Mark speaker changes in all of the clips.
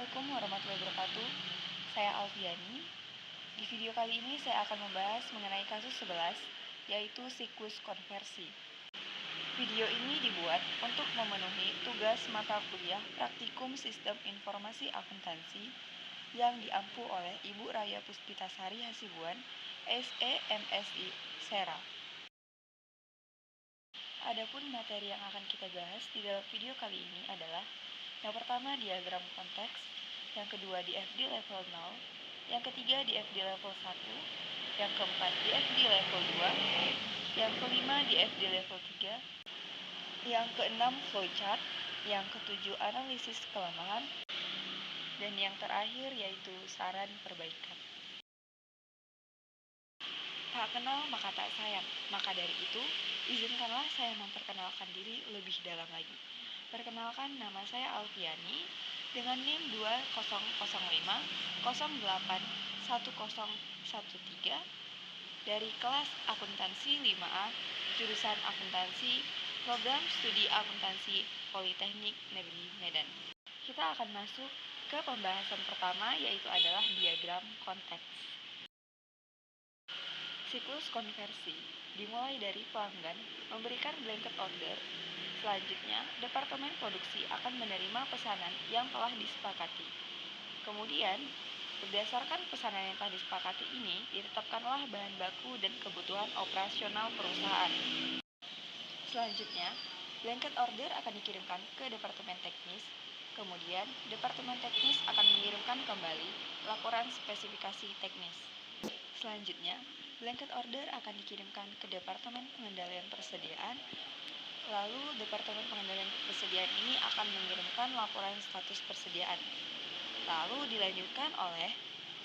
Speaker 1: Assalamualaikum warahmatullahi wabarakatuh. Saya Alfiani. Di video kali ini saya akan membahas mengenai kasus 11, yaitu siklus konversi. Video ini dibuat untuk memenuhi tugas mata kuliah Praktikum Sistem Informasi Akuntansi yang diampu oleh Ibu Raya Puspitasari Hasibuan, SE MSI Sera. Adapun materi yang akan kita bahas di dalam video kali ini adalah yang pertama diagram konteks, yang kedua DFD level 0, yang ketiga DFD level 1, yang keempat DFD level 2, yang kelima DFD level 3, yang keenam flowchart, yang ketujuh analisis kelemahan, dan yang terakhir yaitu saran perbaikan. Tak kenal maka tak sayang, maka dari itu izinkanlah saya memperkenalkan diri lebih dalam lagi. Perkenalkan, nama saya Alfiani dengan NIM 2005081013 dari kelas akuntansi 5A, jurusan akuntansi, program studi akuntansi Politeknik Negeri Medan. Kita akan masuk ke pembahasan pertama, yaitu adalah diagram konteks. Siklus konversi dimulai dari pelanggan memberikan blanket order. Selanjutnya, departemen produksi akan menerima pesanan yang telah disepakati. Kemudian, berdasarkan pesanan yang telah disepakati ini, ditetapkanlah bahan baku dan kebutuhan operasional perusahaan. Selanjutnya, blanket order akan dikirimkan ke departemen teknis. Kemudian, departemen teknis akan mengirimkan kembali laporan spesifikasi teknis. Selanjutnya, blanket order akan dikirimkan ke Departemen Pengendalian Persediaan. Lalu, Departemen Pengendalian Persediaan ini akan mengirimkan laporan status persediaan. Lalu dilanjutkan oleh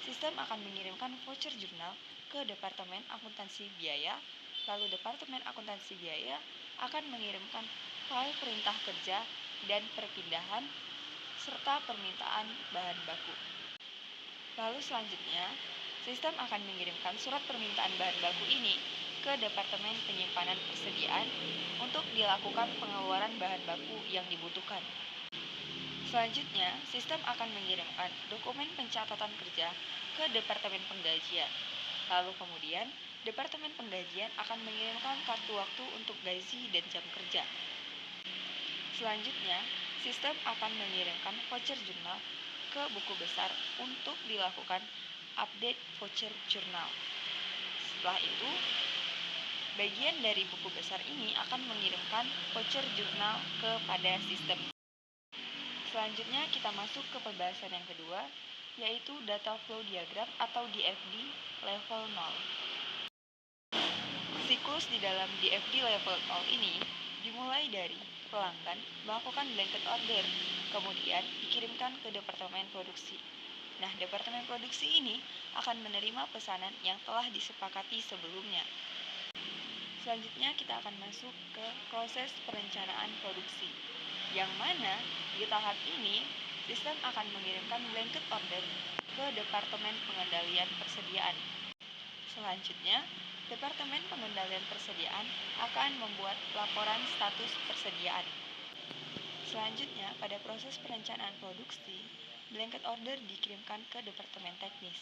Speaker 1: sistem akan mengirimkan voucher jurnal ke Departemen Akuntansi Biaya. Lalu Departemen Akuntansi Biaya akan mengirimkan file perintah kerja dan perpindahan serta permintaan bahan baku. Lalu selanjutnya, sistem akan mengirimkan surat permintaan bahan baku ini ke Departemen Penyimpanan Persediaan untuk dilakukan pengeluaran bahan baku yang dibutuhkan. Selanjutnya, sistem akan mengirimkan dokumen pencatatan kerja ke Departemen Penggajian. Lalu kemudian, Departemen Penggajian akan mengirimkan kartu waktu untuk gaji dan jam kerja. Selanjutnya, sistem akan mengirimkan voucher jurnal ke buku besar untuk dilakukan update voucher jurnal. Setelah itu, bagian dari buku besar ini akan mengirimkan voucher jurnal kepada sistem. Selanjutnya kita masuk ke pembahasan yang kedua, yaitu data flow diagram atau DFD level 0. Siklus di dalam DFD level 0 ini dimulai dari pelanggan melakukan blanket order, kemudian dikirimkan ke departemen produksi. Nah, departemen produksi ini akan menerima pesanan yang telah disepakati sebelumnya. Selanjutnya kita akan masuk ke proses perencanaan produksi, yang mana di tahap ini sistem akan mengirimkan blanket order ke Departemen Pengendalian Persediaan. Selanjutnya, Departemen Pengendalian Persediaan akan membuat laporan status persediaan. Selanjutnya, pada proses perencanaan produksi, blanket order dikirimkan ke Departemen Teknis.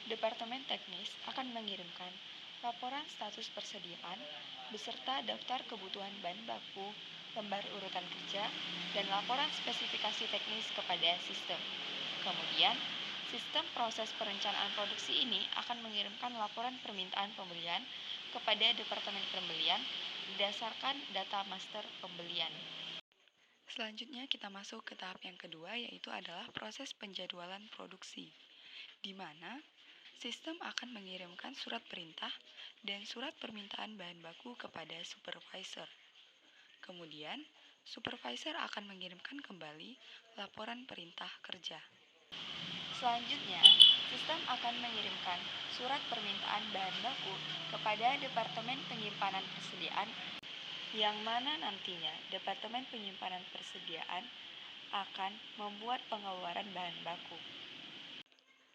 Speaker 1: Departemen Teknis akan mengirimkan laporan status persediaan beserta daftar kebutuhan bahan baku, lembar urutan kerja, dan laporan spesifikasi teknis kepada sistem. Kemudian, sistem proses perencanaan produksi ini akan mengirimkan laporan permintaan pembelian kepada Departemen Pembelian berdasarkan data master pembelian. Selanjutnya kita masuk ke tahap yang kedua, yaitu adalah proses penjadwalan produksi, di mana sistem akan mengirimkan surat perintah dan surat permintaan bahan baku kepada supervisor. Kemudian, supervisor akan mengirimkan kembali laporan perintah kerja. Selanjutnya, sistem akan mengirimkan surat permintaan bahan baku kepada Departemen Penyimpanan Persediaan, yang mana nantinya Departemen Penyimpanan Persediaan akan membuat pengeluaran bahan baku.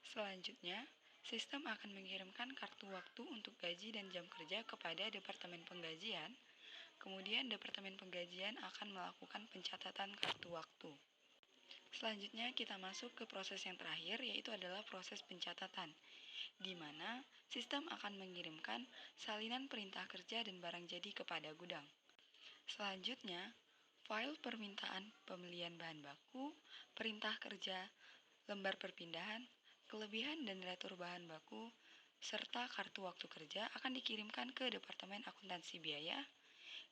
Speaker 1: Selanjutnya, sistem akan mengirimkan kartu waktu untuk gaji dan jam kerja kepada Departemen Penggajian. Kemudian Departemen Penggajian akan melakukan pencatatan kartu waktu. Selanjutnya kita masuk ke proses yang terakhir, yaitu adalah proses pencatatan, di mana sistem akan mengirimkan salinan perintah kerja dan barang jadi kepada gudang. Selanjutnya, file permintaan pembelian bahan baku, perintah kerja, lembar perpindahan, kelebihan dan retur bahan baku, serta kartu waktu kerja akan dikirimkan ke Departemen Akuntansi Biaya,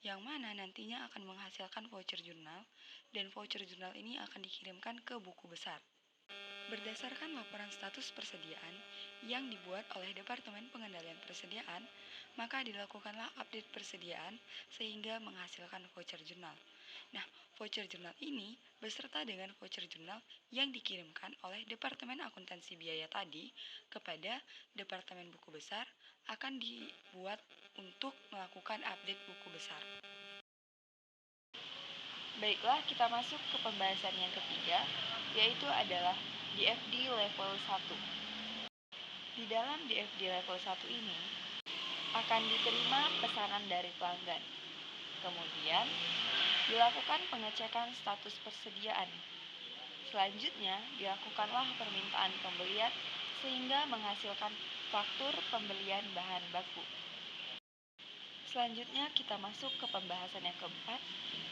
Speaker 1: yang mana nantinya akan menghasilkan voucher jurnal, dan voucher jurnal ini akan dikirimkan ke buku besar. Berdasarkan laporan status persediaan yang dibuat oleh Departemen Pengendalian Persediaan, maka dilakukanlah update persediaan sehingga menghasilkan voucher jurnal. Nah, voucher jurnal ini beserta dengan voucher jurnal yang dikirimkan oleh Departemen Akuntansi Biaya tadi kepada Departemen Buku Besar akan dibuat untuk melakukan update buku besar. Baiklah, kita masuk ke pembahasan yang ketiga, yaitu adalah DFD level 1. Di dalam DFD level 1 ini akan diterima pesanan dari pelanggan. Kemudian dilakukan pengecekan status persediaan. Selanjutnya dilakukanlah permintaan pembelian sehingga menghasilkan faktur pembelian bahan baku. Selanjutnya kita masuk ke pembahasan yang keempat,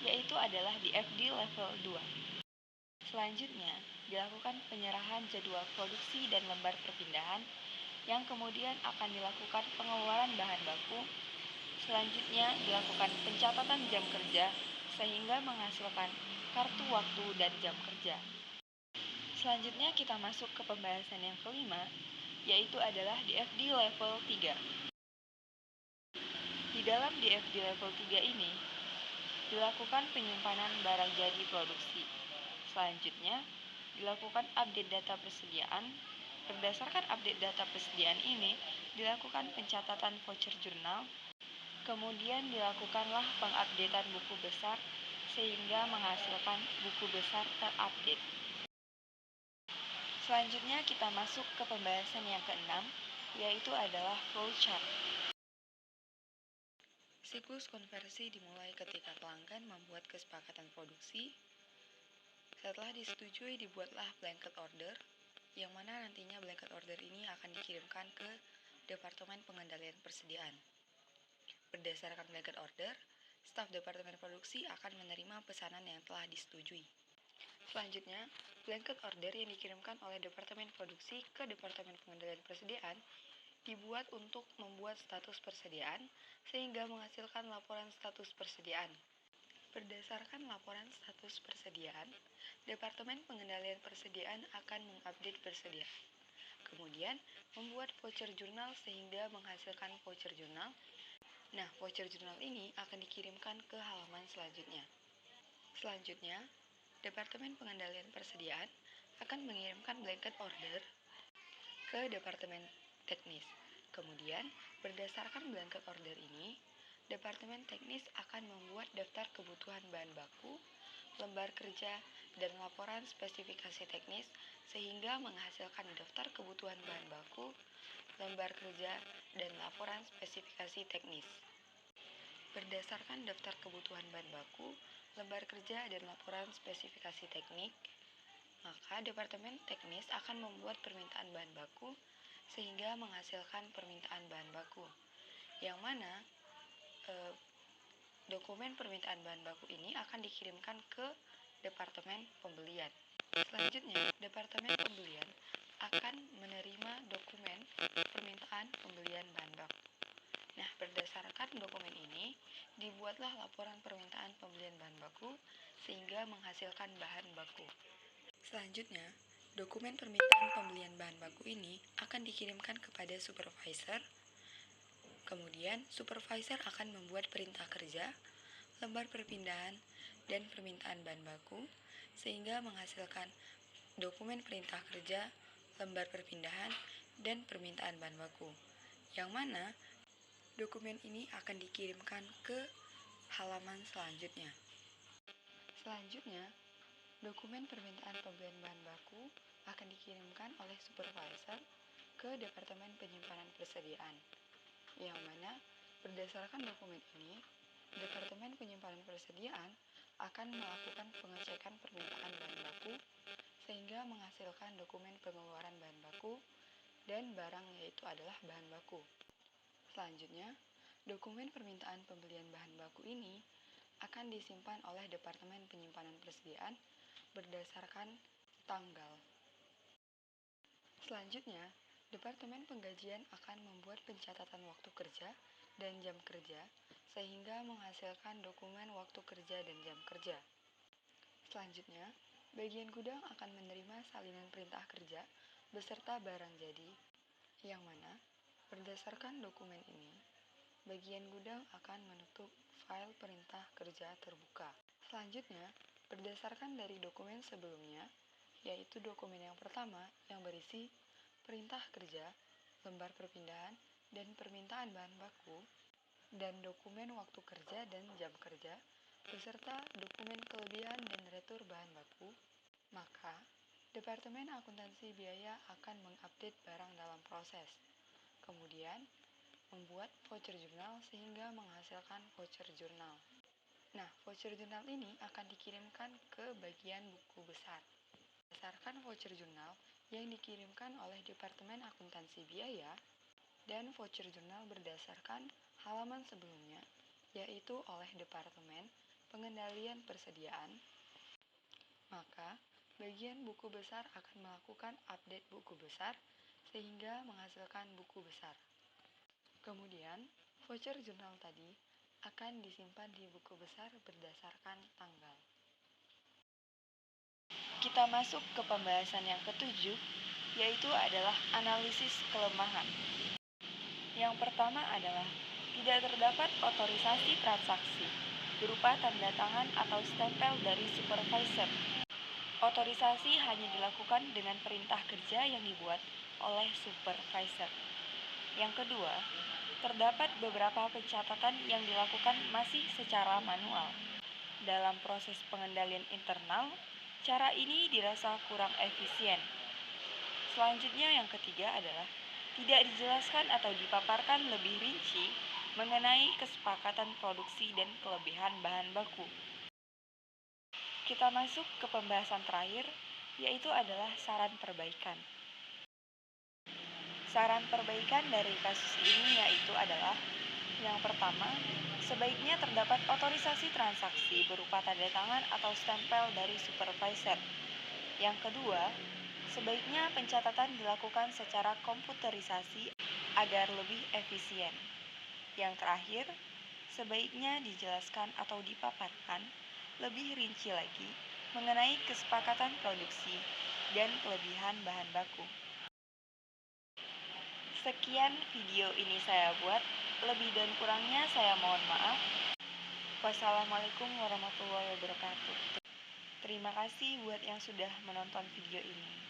Speaker 1: yaitu adalah DFD level 2. Selanjutnya, dilakukan penyerahan jadwal produksi dan lembar perpindahan yang kemudian akan dilakukan pengeluaran bahan baku. Selanjutnya, dilakukan pencatatan jam kerja sehingga menghasilkan kartu waktu dan jam kerja. Selanjutnya kita masuk ke pembahasan yang kelima, yaitu adalah DFD level 3. Di dalam DFD level 3 ini, dilakukan penyimpanan barang jadi produksi. Selanjutnya, dilakukan update data persediaan. Berdasarkan update data persediaan ini, dilakukan pencatatan voucher jurnal. Kemudian dilakukanlah pengupdatean buku besar sehingga menghasilkan buku besar terupdate. Selanjutnya kita masuk ke pembahasan yang keenam, yaitu adalah flowchart. Siklus konversi dimulai ketika pelanggan membuat kesepakatan produksi. Setelah disetujui, dibuatlah blanket order, yang mana nantinya blanket order ini akan dikirimkan ke Departemen Pengendalian Persediaan. Berdasarkan blanket order, staf Departemen Produksi akan menerima pesanan yang telah disetujui. Selanjutnya, blanket order yang dikirimkan oleh Departemen Produksi ke Departemen Pengendalian Persediaan dibuat untuk membuat status persediaan sehingga menghasilkan laporan status persediaan. Berdasarkan laporan status persediaan, Departemen Pengendalian Persediaan akan mengupdate persediaan. Kemudian, membuat voucher jurnal sehingga menghasilkan voucher jurnal. Nah, voucher jurnal ini akan dikirimkan ke halaman selanjutnya. Selanjutnya, Departemen Pengendalian Persediaan akan mengirimkan blanket order ke Departemen Teknis. Kemudian, berdasarkan blanket order ini, Departemen Teknis akan membuat daftar kebutuhan bahan baku, lembar kerja, dan laporan spesifikasi teknis sehingga menghasilkan daftar kebutuhan bahan baku, lembar kerja, dan laporan spesifikasi teknis. Berdasarkan daftar kebutuhan bahan baku, lembar kerja, dan laporan spesifikasi teknik, maka Departemen Teknis akan membuat permintaan bahan baku sehingga menghasilkan permintaan bahan baku, yang mana dokumen permintaan bahan baku ini akan dikirimkan ke Departemen Pembelian. Selanjutnya, Departemen Pembelian akan menerima dokumen permintaan pembelian bahan baku. Nah, berdasarkan dokumen ini, dibuatlah laporan permintaan pembelian bahan baku sehingga menghasilkan bahan baku. Selanjutnya, dokumen permintaan pembelian bahan baku ini akan dikirimkan kepada supervisor. Kemudian, supervisor akan membuat perintah kerja, lembar perpindahan, dan permintaan bahan baku, sehingga menghasilkan dokumen perintah kerja, lembar perpindahan, dan permintaan bahan baku, yang mana dokumen ini akan dikirimkan ke halaman selanjutnya. Selanjutnya, dokumen permintaan pembelian bahan baku akan dikirimkan oleh supervisor ke Departemen Penyimpanan Persediaan, yang mana berdasarkan dokumen ini, Departemen Penyimpanan Persediaan
Speaker 2: akan melakukan pengecekan permintaan bahan baku sehingga menghasilkan dokumen pengeluaran bahan baku dan barang yaitu adalah bahan baku. Selanjutnya, dokumen permintaan pembelian bahan baku ini akan disimpan oleh Departemen Penyimpanan Persediaan berdasarkan tanggal. Selanjutnya, Departemen Penggajian akan membuat pencatatan waktu kerja dan jam kerja sehingga menghasilkan dokumen waktu kerja dan jam kerja. Selanjutnya, bagian gudang akan menerima salinan perintah kerja beserta barang jadi, yang mana berdasarkan dokumen ini, bagian gudang akan menutup file perintah kerja terbuka. Selanjutnya, berdasarkan dari dokumen sebelumnya, yaitu dokumen yang pertama yang berisi perintah kerja, lembar perpindahan, dan permintaan bahan baku, dan dokumen waktu kerja dan jam kerja, beserta dokumen kelebihan dan retur bahan baku, maka Departemen Akuntansi Biaya akan mengupdate barang dalam proses. Kemudian, membuat voucher jurnal sehingga menghasilkan voucher jurnal. Nah, voucher jurnal ini akan dikirimkan ke bagian buku besar. Berdasarkan voucher jurnal yang dikirimkan oleh Departemen Akuntansi Biaya dan voucher jurnal berdasarkan halaman sebelumnya, yaitu oleh Departemen Pengendalian Persediaan, maka bagian buku besar akan melakukan update buku besar sehingga menghasilkan buku besar. Kemudian, voucher jurnal tadi akan disimpan di buku besar berdasarkan tanggal.
Speaker 1: Kita masuk ke pembahasan yang ketujuh, yaitu adalah analisis kelemahan. Yang pertama adalah tidak terdapat otorisasi transaksi berupa tanda tangan atau stempel dari supervisor. Otorisasi hanya dilakukan dengan perintah kerja yang dibuat oleh supervisor. Yang kedua, terdapat beberapa pencatatan yang dilakukan masih secara manual. Dalam proses pengendalian internal, cara ini dirasa kurang efisien. Selanjutnya yang ketiga adalah tidak dijelaskan atau dipaparkan lebih rinci mengenai kesepakatan produksi dan kelebihan bahan baku. Kita masuk ke pembahasan terakhir, yaitu adalah saran perbaikan. Saran perbaikan dari kasus ini yaitu adalah yang pertama, sebaiknya terdapat otorisasi transaksi berupa tanda tangan atau stempel dari supervisor. Yang kedua, sebaiknya pencatatan dilakukan secara komputerisasi agar lebih efisien. Yang terakhir, sebaiknya dijelaskan atau dipaparkan lebih rinci lagi mengenai kesepakatan produksi dan kelebihan bahan baku. Sekian video ini saya buat, lebih dan kurangnya saya mohon maaf. Wassalamualaikum warahmatullahi wabarakatuh. Terima kasih buat yang sudah menonton video ini.